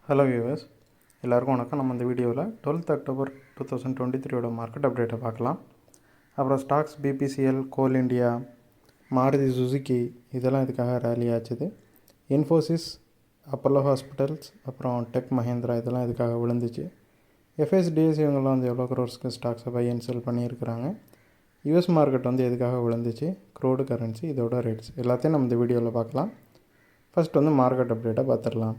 Hello viewers, எல்லாருக்கும் வணக்கம். நம்ம இந்த வீடியோவில் 12th October 2023 மார்க்கெட் அப்டேட்டை பார்க்கலாம். அப்புறம் ஸ்டாக்ஸ் பிபிசிஎல், கோல் இண்டியா, மாருதி சுசுகி இதெல்லாம் இதுக்காக ரேலி ஆச்சுது. இன்ஃபோசிஸ், அப்பல்லோ ஹாஸ்பிட்டல்ஸ், அப்புறம் டெக் மஹேந்திரா இதெல்லாம் இதுக்காக விழுந்துச்சு. எஃப்எஸ்டிஎஸ் இவங்கெல்லாம் வந்து எவ்வளோ க்ரோர்ஸ்க்கு ஸ்டாக்ஸை பை அண்ட் செல் பண்ணியிருக்கிறாங்க. யூஎஸ் மார்க்கெட் வந்து எதுக்காக விழுந்துச்சு, க்ரூடு கரன்சி, இதோட ரேட்ஸ் எல்லாத்தையும் நம்ம இந்த வீடியோவில் பார்க்கலாம். ஃபஸ்ட் வந்து மார்க்கெட் அப்டேட்டை பார்த்துடலாம்.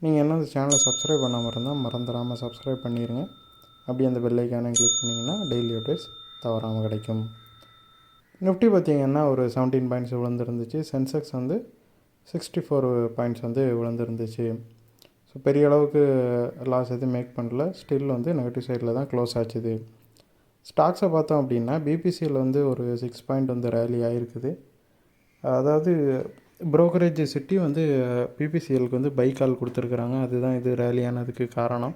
நீங்கள் என்ன இந்த சேனலை சப்ஸ்கிரைப் பண்ணாமல் இருந்தால் மறந்துடாமல் சப்ஸ்கிரைப் பண்ணிடுங்க. அப்படி அந்த பெல் ஐக்கானை கிளிக் பண்ணிங்கன்னா டெய்லி அப்டேட்ஸ் தவறாமல் கிடைக்கும். நிஃப்டி பார்த்திங்கன்னா ஒரு 17 பாயிண்ட்ஸ் விழுந்துருந்துச்சு. சென்செக்ஸ் வந்து 64 பாயிண்ட்ஸ் வந்து விழுந்துருந்துச்சு. ஸோ பெரிய அளவுக்கு லாஸ் எதுவும் மேக் பண்ணல. ஸ்டில் வந்து நெகட்டிவ் சைடில் தான் க்ளோஸ் ஆச்சுது. ஸ்டாக்ஸை பார்த்தோம் அப்படின்னா பிபிசியில் வந்து ஒரு 6 பாயிண்ட் வந்து ரேலி ஆகிருக்குது. அதாவது ப்ரோக்கரேஜ் சிட்டி வந்து பிபிசிஎலுக்கு வந்து பை கால் கொடுத்துருக்குறாங்க. அதுதான் இது ரேலியானதுக்கு காரணம்.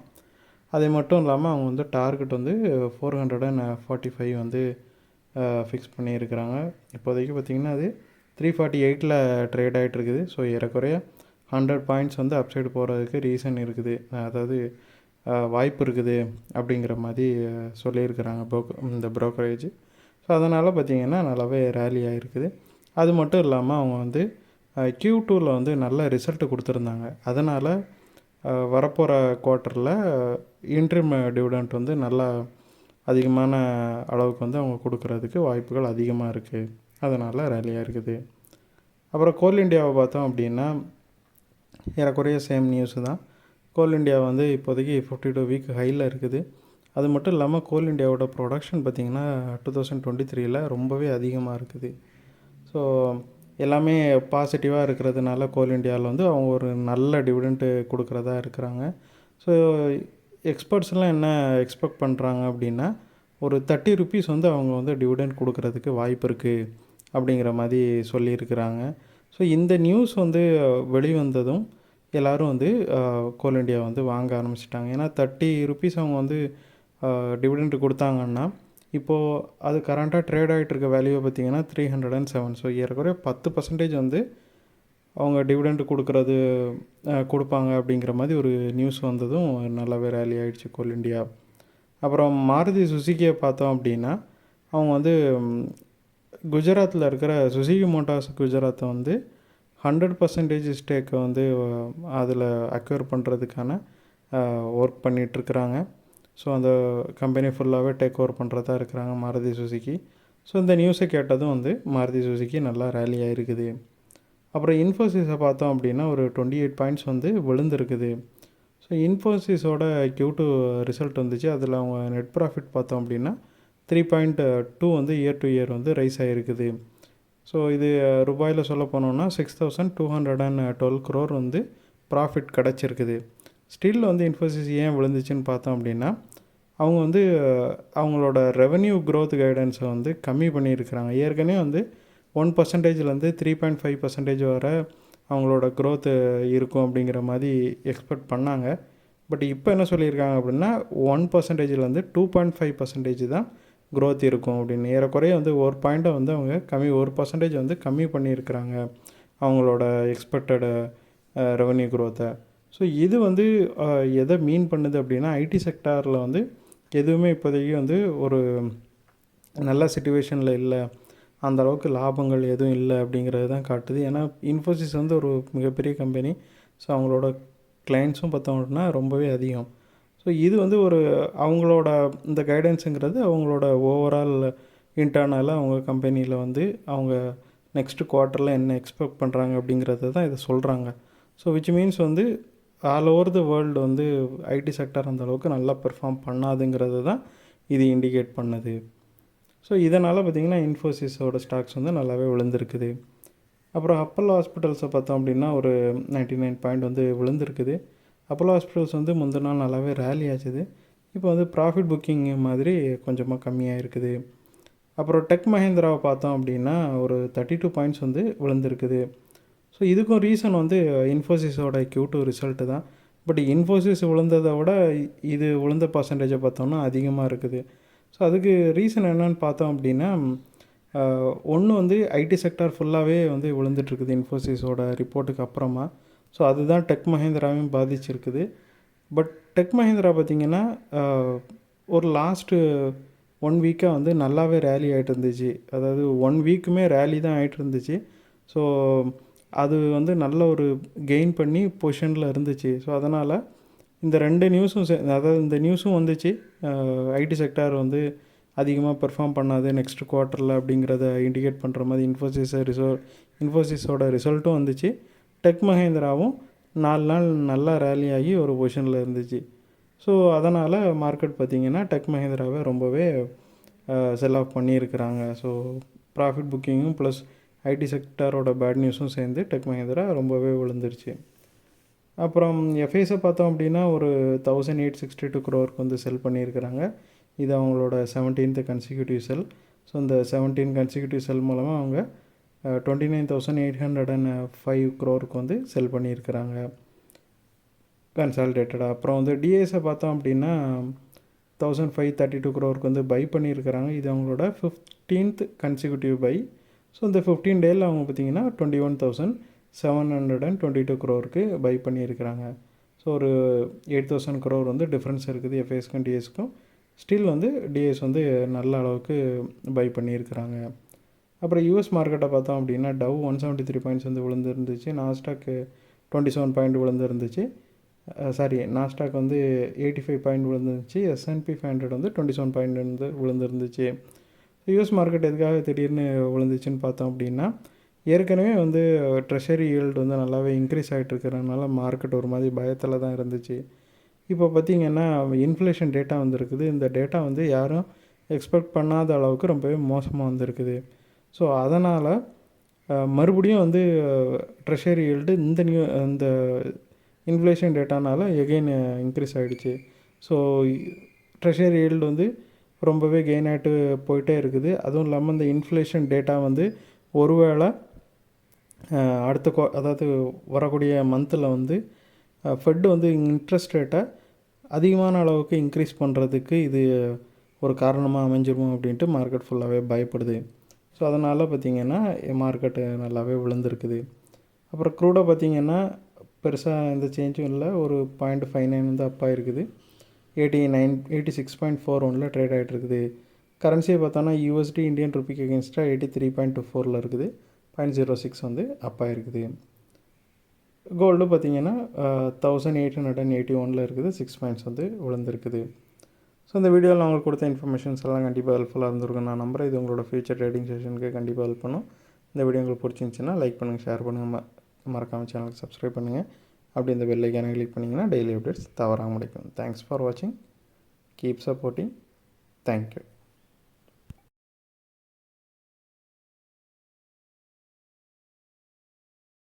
அது மட்டும் இல்லாமல் அவங்க வந்து டார்கெட் வந்து 445 வந்து ஃபிக்ஸ் பண்ணியிருக்கிறாங்க. இப்போதைக்கு பார்த்திங்கன்னா அது 348 ட்ரேட் ஆகிட்டுருக்குது. ஸோ ஏறக்குறைய 100 பாயிண்ட்ஸ் வந்து அப்சைடு போகிறதுக்கு ரீசன் இருக்குது, அதாவது வாய்ப்பு இருக்குது அப்படிங்கிற மாதிரி சொல்லியிருக்கிறாங்க இந்த ப்ரோக்கரேஜ். ஸோ அதனால் பார்த்திங்கன்னா நல்லாவே ரேலி ஆகிருக்குது. அது மட்டும் இல்லாமல் அவங்க வந்து Q2 வந்து நல்ல ரிசல்ட்டு கொடுத்துருந்தாங்க. அதனால் வரப்போகிற குவார்ட்டரில் இன்ட்ரிம் டிவிடெண்ட் வந்து நல்லா அதிகமான அளவுக்கு வந்து அவங்க கொடுக்குறதுக்கு வாய்ப்புகள் அதிகமாக இருக்குது. அதனால் ரேலியாக இருக்குது. அப்புறம் கோல் இண்டியாவை பார்த்தோம் அப்படின்னா ஏறக்குறைய சேம் நியூஸு தான். கோல் இண்டியா வந்து இப்போதைக்கு 52 வீக் ஹையில் இருக்குது. அது மட்டும் இல்லாமல் கோல் இண்டியாவோட ப்ரொடக்ஷன் பார்த்திங்கன்னா 2023 ரொம்பவே அதிகமாக இருக்குது. ஸோ எல்லாமே பாசிட்டிவாக இருக்கிறதுனால கோல் இண்டியாவில் வந்து அவங்க ஒரு நல்ல டிவிடெண்ட்டு கொடுக்குறதா இருக்கிறாங்க. ஸோ எக்ஸ்பர்ட்ஸ்லாம் என்ன எக்ஸ்பெக்ட் பண்ணுறாங்க அப்படின்னா ஒரு 30 ருபீஸ் வந்து அவங்க வந்து டிவிடெண்ட் கொடுக்குறதுக்கு வாய்ப்பு இருக்குது அப்படிங்கிற மாதிரி சொல்லியிருக்கிறாங்க. ஸோ இந்த நியூஸ் வந்து வெளிவந்ததும் எல்லோரும் வந்து கோல் இண்டியா வந்து வாங்க ஆரம்பிச்சிட்டாங்க. ஏன்னா 30 ருபீஸ் அவங்க வந்து டிவிடெண்ட் கொடுத்தாங்கன்னா இப்போது அது கரண்ட்டாக ட்ரேட் ஆகிட்டு இருக்க வேல்யூவை பார்த்திங்கன்னா 307. ஸோ ஏறக்குறைய 10% வந்து அவங்க டிவிடெண்ட் கொடுப்பாங்க அப்படிங்கிற மாதிரி ஒரு நியூஸ் வந்ததும் நல்லாவே ரேலி ஆகிடுச்சு கோல் இண்டியா. அப்புறம் மாருதி சுசுகியை பார்த்தோம் அப்படின்னா அவங்க வந்து குஜராத்தில் இருக்கிற சுசுகி மோட்டார்ஸ் குஜராத்தை வந்து 100% ஸ்டேக்கை வந்து அதில் அக்வயர் பண்ணுறதுக்கான ஒர்க் பண்ணிகிட்ருக்குறாங்க. ஸோ அந்த கம்பெனி ஃபுல்லாகவே டேக் ஓவர் பண்ணுறதா இருக்கிறாங்க மாருதி சுசுகி. ஸோ இந்த நியூஸை கேட்டதும் வந்து மாருதி சுசுகி நல்லா ரேலி ஆகிருக்குது. அப்புறம் இன்ஃபோசிஸை பார்த்தோம் அப்படின்னா ஒரு 28 பாயிண்ட்ஸ் வந்து விழுந்துருக்குது. ஸோ இன்ஃபோசிஸோட Q2 ரிசல்ட் வந்துச்சு. அதில் அவங்க நெட் ப்ராஃபிட் பார்த்தோம் அப்படின்னா 3.2 வந்து இயர் டு இயர் வந்து ரைஸ் ஆகிருக்குது. ஸோ இது ரூபாயில் சொல்ல போனோன்னா 6212 crore வந்து ப்ராஃபிட் கிடச்சிருக்குது. ஸ்டில் வந்து இன்ஃபோசிஸ் ஏன் விழுந்துச்சுன்னு பார்த்தோம் அப்படின்னா அவங்க வந்து அவங்களோட ரெவென்யூ க்ரோத் கைடன்ஸை வந்து கம்மி பண்ணியிருக்கிறாங்க. ஏற்கனவே வந்து 1%லேருந்து 3.5% வரை அவங்களோட க்ரோத்து இருக்கும் அப்படிங்கிற மாதிரி எக்ஸ்பெக்ட் பண்ணாங்க. பட் இப்போ என்ன சொல்லியிருக்காங்க அப்படின்னா 1%லேருந்து 2.5% தான் க்ரோத் இருக்கும் அப்படின்னு. ஏறக்குறைய வந்து ஒரு பாயிண்ட்டை வந்து அவங்க 1% வந்து கம்மி பண்ணியிருக்கிறாங்க அவங்களோட எக்ஸ்பெக்டட் ரெவென்யூ க்ரோத்தை. ஸோ இது வந்து எதை மீன் பண்ணுது அப்படின்னா ஐடி செக்டாரில் வந்து எதுவுமே இப்போதைக்கு வந்து ஒரு நல்ல சிச்சுவேஷனில் இல்லை, அந்தளவுக்கு லாபங்கள் எதுவும் இல்லை அப்படிங்கிறது தான் காட்டுது. ஏன்னா இன்ஃபோசிஸ் வந்து ஒரு மிகப்பெரிய கம்பெனி. ஸோ அவங்களோட கிளைண்ட்ஸும் பார்த்தோம் அப்படின்னா ரொம்பவே அதிகம். ஸோ இது வந்து ஒரு அவங்களோட இந்த கைடன்ஸுங்கிறது அவங்களோட ஓவரால் இன்டர்னலாக அவங்க கம்பெனியில் வந்து அவங்க நெக்ஸ்ட்டு குவார்ட்டரில் என்ன எக்ஸ்பெக்ட் பண்ணுறாங்க அப்படிங்கிறத தான் இதை சொல்கிறாங்க. ஸோ விச் மீன்ஸ் வந்து ஆல் ஓவர் த வேர்ல்டு வந்து ஐடி செக்டர் அந்தளவுக்கு நல்லா பெர்ஃபார்ம் பண்ணாதுங்கிறது தான் இது இண்டிகேட் பண்ணுது. ஸோ இதனால் பார்த்திங்கன்னா இன்ஃபோசிஸோட ஸ்டாக்ஸ் வந்து நல்லாவே விழுந்திருக்குது. அப்புறம் அப்பல்லோ ஹாஸ்பிட்டல்ஸை பார்த்தோம் அப்படின்னா ஒரு 99 பாயிண்ட் வந்து விழுந்திருக்குது. அப்பல்லோ ஹாஸ்பிட்டல்ஸ் வந்து முந்தின நாள் நல்லாவே ரேலி ஆச்சுது. இப்போ வந்து ப்ராஃபிட் புக்கிங் மாதிரி கொஞ்சமாக கம்மியாக இருக்குது. அப்புறம் டெக் மஹேந்திராவை பார்த்தோம் அப்படின்னா ஒரு 32 பாயிண்ட்ஸ் வந்து விழுந்திருக்குது. ஸோ இதுக்கும் ரீசன் வந்து இன்ஃபோசிஸோட Q2 ரிசல்ட்டு தான். பட் இன்ஃபோசிஸ் விழுந்ததை விட இது விழுந்த பர்சன்டேஜை பார்த்தோம்னா அதிகமாக இருக்குது. ஸோ அதுக்கு ரீசன் என்னன்னு பார்த்தோம் அப்படின்னா ஒன்று வந்து ஐடி செக்டார் ஃபுல்லாகவே வந்து விழுந்துட்டுருக்குது இன்ஃபோசிஸோட ரிப்போர்ட்டுக்கு அப்புறமா. ஸோ அதுதான் டெக் மஹேந்திராவையும் பாதிச்சிருக்குது. பட் டெக் மஹேந்திரா பார்த்திங்கன்னா ஒரு லாஸ்ட்டு 1 வீக்காக வந்து நல்லாவே ரேலி ஆகிட்டு இருந்துச்சு. அதாவது 1 வீக்குமே ரேலி தான் ஆகிட்டு இருந்துச்சு. ஸோ அது வந்து நல்ல ஒரு கெயின் பண்ணி பொசிஷனில் இருந்துச்சு. ஸோ அதனால் இந்த 2 நியூஸும் அதாவது இந்த நியூஸும் வந்துச்சு, ஐடி செக்டார் வந்து அதிகமாக பெர்ஃபார்ம் பண்ணாது நெக்ஸ்ட் குவார்ட்டரில் அப்படிங்கிறத இண்டிகேட் பண்ணுற மாதிரி இன்ஃபோசிஸோட ரிசல்ட்டும் வந்துச்சு. டெக் மஹேந்திராவும் 4 நாள் நல்லா ரேலி ஆகி ஒரு பொசிஷனில் இருந்துச்சு. ஸோ அதனால் மார்க்கெட் பார்த்திங்கன்னா டெக் மஹேந்திராவை ரொம்பவே செல் ஆஃப் பண்ணியிருக்கிறாங்க. ஸோ ப்ராஃபிட் புக்கிங்கும் ப்ளஸ் ஐடி செக்டாரோட பேட் நியூஸும் சேர்ந்து டெக் மஹேந்திரா ரொம்பவே விழுந்துருச்சு. அப்புறம் எஃப்ஐஸை பார்த்தோம் அப்படின்னா ஒரு 1862 crore வந்து செல் பண்ணியிருக்கிறாங்க. இது அவங்களோட 17th கன்சிக்யூட்டிவ் செல். ஸோ இந்த 17 கன்சிக்யூட்டிவ் செல் மூலமாக அவங்க 29,805 crore வந்து செல் பண்ணியிருக்கிறாங்க கன்சாலிடேட்டடாக. அப்புறம் வந்து டிஏஸை பார்த்தோம் அப்படின்னா 1532 crore வந்து பை பண்ணியிருக்கிறாங்க. இது அவங்களோட 15th கன்சிக்யூட்டிவ் பை. ஸோ இந்த 15 டேயில் அவங்க பார்த்திங்கன்னா 21,722 crore பை பண்ணியிருக்கிறாங்க. ஸோ ஒரு 8,000 crore வந்து டிஃப்ரென்ஸ் இருக்குது எஃப்ஐஎஸ்க்கும் டிஎஸ்க்கும். ஸ்டில் வந்து டிஎஸ் வந்து நல்ல அளவுக்கு பை பண்ணியிருக்கிறாங்க. அப்புறம் யூஎஸ் மார்க்கெட்டை பார்த்தோம் அப்படின்னா டவ் 173 பாயிண்ட்ஸ் வந்து விழுந்துருந்துச்சு. நாஸ்டாக் 27 பாயிண்ட் விழுந்துருந்துச்சு. நாஸ்டாக் வந்து 85 பாயிண்ட் விழுந்துருந்துச்சு. S&P 500 வந்து 27 பாயிண்ட் வந்து விழுந்துருந்துச்சு. யூஎஸ் மார்க்கெட் எதுக்காக திடீர்னு விழுந்துச்சுன்னு பார்த்தோம் அப்படின்னா ஏற்கனவே வந்து ட்ரெஷரி ஈல்டு வந்து நல்லாவே இன்க்ரீஸ் ஆகிட்டு இருக்கிறதுனால மார்க்கெட் ஒரு மாதிரி பயத்தில் தான் இருந்துச்சு. இப்போ பார்த்திங்கன்னா இன்ஃப்ளேஷன் டேட்டா வந்துருக்குது. இந்த டேட்டா வந்து யாரும் எக்ஸ்பெக்ட் பண்ணாத அளவுக்கு ரொம்பவே மோசமாக வந்திருக்குது. ஸோ அதனால் மறுபடியும் வந்து ட்ரெஷரி ஈல்டு இந்த இன்ஃப்ளேஷன் டேட்டானால் எகெயின் இன்க்ரீஸ் ஆகிடுச்சு. ஸோ ட்ரெஷரி ஈல்டு வந்து ரொம்பவே கெயின் ஆகிட்டு போயிட்டே இருக்குது. அதுவும் இல்லாமல் இந்த இன்ஃப்ளேஷன் டேட்டா வந்து ஒருவேளை அதாவது வரக்கூடிய மந்தில் வந்து ஃபெட் வந்து இன்ட்ரெஸ்ட் ரேட்டை அதிகமான அளவுக்கு இன்க்ரீஸ் பண்ணுறதுக்கு இது ஒரு காரணமாக அமைஞ்சிரும் அப்படின்ட்டு மார்க்கெட் ஃபுல்லாகவே பயப்படுது. ஸோ அதனால் பார்த்திங்கன்னா மார்க்கெட்டு நல்லாவே விழுந்திருக்குது. அப்புறம் க்ரூடை பார்த்திங்கன்னா பெருசாக எந்த சேஞ்சும் இல்லை. ஒரு 0.59 வந்து அப்பாக இருக்குது. 86.41 ட்ரேட் ஆகிட்டு இருக்குது. கரன்சியை பார்த்தோன்னா USD இந்தியன் ருபிக்கு அகேன்ஸ்டாக 83.24 இருக்குது. 0.06 வந்து அப்பாக இருக்குது. கோல்டு பார்த்திங்கன்னா 1881 இருக்குது. 6 பாயிண்ட்ஸ் வந்து விழுந்திருக்குது. ஸோ இந்த வீடியோவில் நான் உங்களுக்கு கொடுத்த இன்ஃபர்மேஷன்ஸ் எல்லாம் கண்டிப்பாக ஹெல்ப்ஃபுல்லாக இருந்திருக்கும் நான் நம்புகிறேன். இது உங்களோட ஃபியூச்சர் ட்ரேடிங் செஷனுக்கு கண்டிப்பாக ஹெல்ப் பண்ணும். இந்த வீடியோ உங்களுக்கு பிடிச்சிருந்துச்சின்னா லைக் பண்ணுங்கள், ஷேர் பண்ணுங்கள், மறக்காமல் சேனலுக்கு சப்ஸ்கிரைப் பண்ணுங்கள். அப்படி இந்த பெல் ஐக்கானை கிளிக் பண்ணிங்கன்னா டெய்லி அப்டேட்ஸ் தவறாமல் கிடைக்கும். தேங்க்ஸ் ஃபார் வாட்சிங். Keep supporting. தேங்க்யூ.